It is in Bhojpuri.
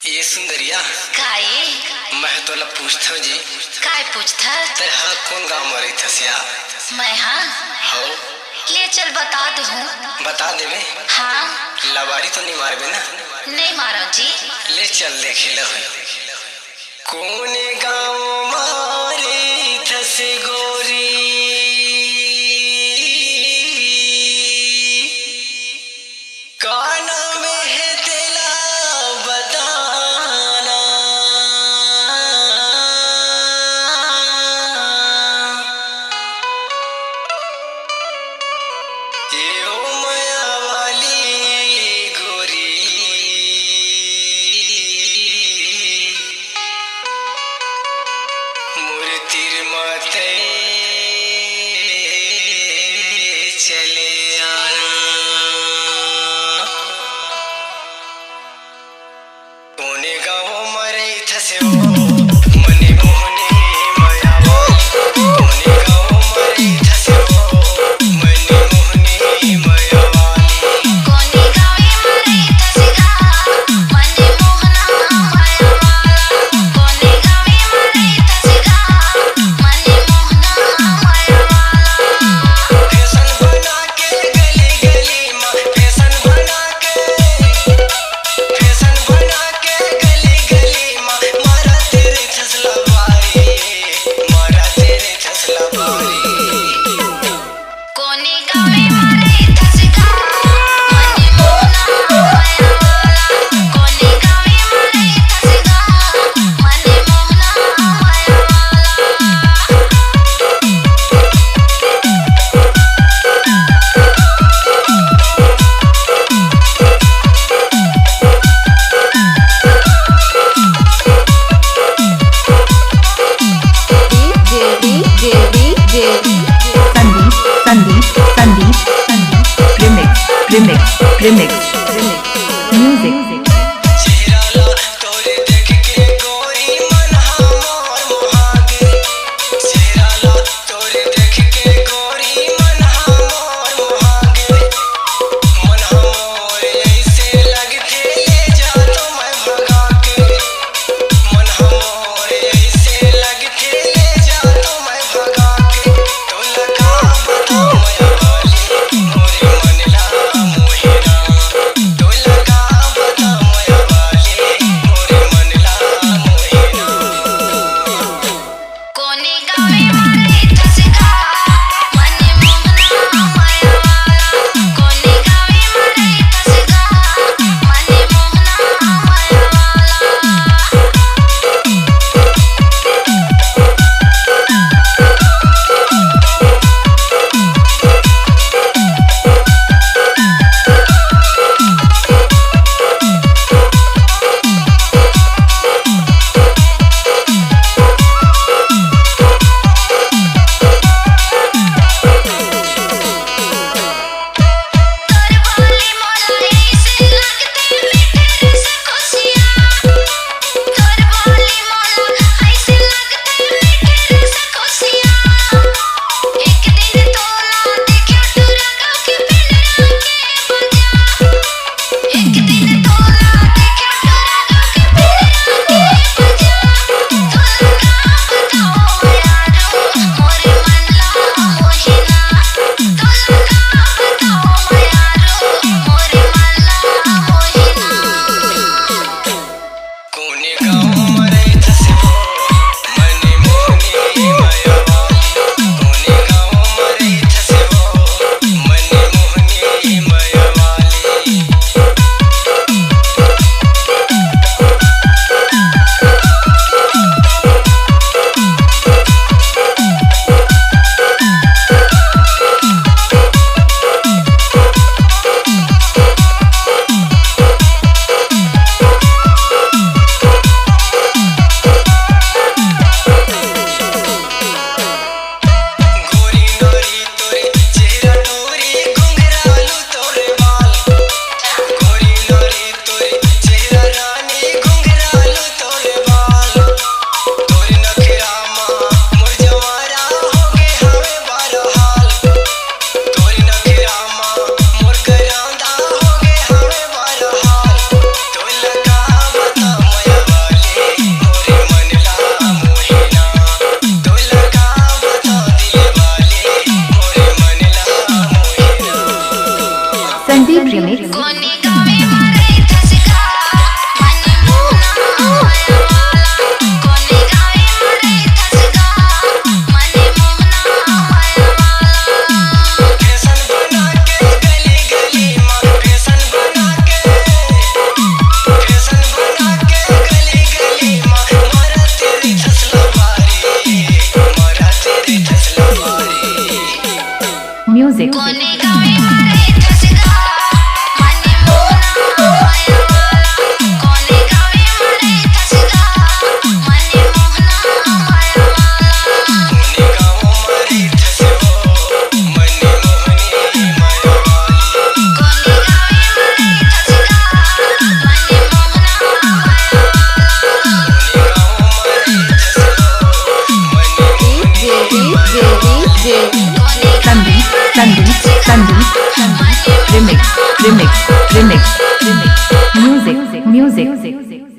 ये सुंदरिया काई मैं तोला पूछता जी काय पूछता ते हाँ कौन गाँव में रही थसिया मैं हाँ हो ले चल बता दे हूँ बता देवे हाँ लवारी तो नहीं मारबे ना नहीं मारो जी ले चल देखे लो कौन गाँव मारे थस गोरी काना में है तेला बताना ये ओ माया वाली गोरी मूर्तिर माते चले आना कोने गाँव मरे थसे ओ मने मोहने माया वाली कोने गाँव मरे थसे ओ मने मोहने माया वाली कोनी गावे मरे थसगा मने मोहना माया वाला कोनी गावे मरे थसगा मने मोहना माया वाला फैशन बना के गली गली माँ फैशन बना के गली गली माँ मारा तेरे छसला बारी मारा तेरे छसला बारी कोनी गावे मरे थसगा मने मोहना माया वाला कोनी गावे मरे थसगा मने मोहना माया Remix music. चेहरा तोरे देख के गोरी मन हमर मोहागे चेहरा तोरे देख के गोरी मन हमर मोहागे मन हमर ऐसे लगते ले जा तो मैं भगा के मन हमर ऐसे लगते ले जा तो मैं भगा के तो लगा बताओ माया वाली मोरे मन ला Mohera Sandeep, remix, remix, remix, remix, music, music.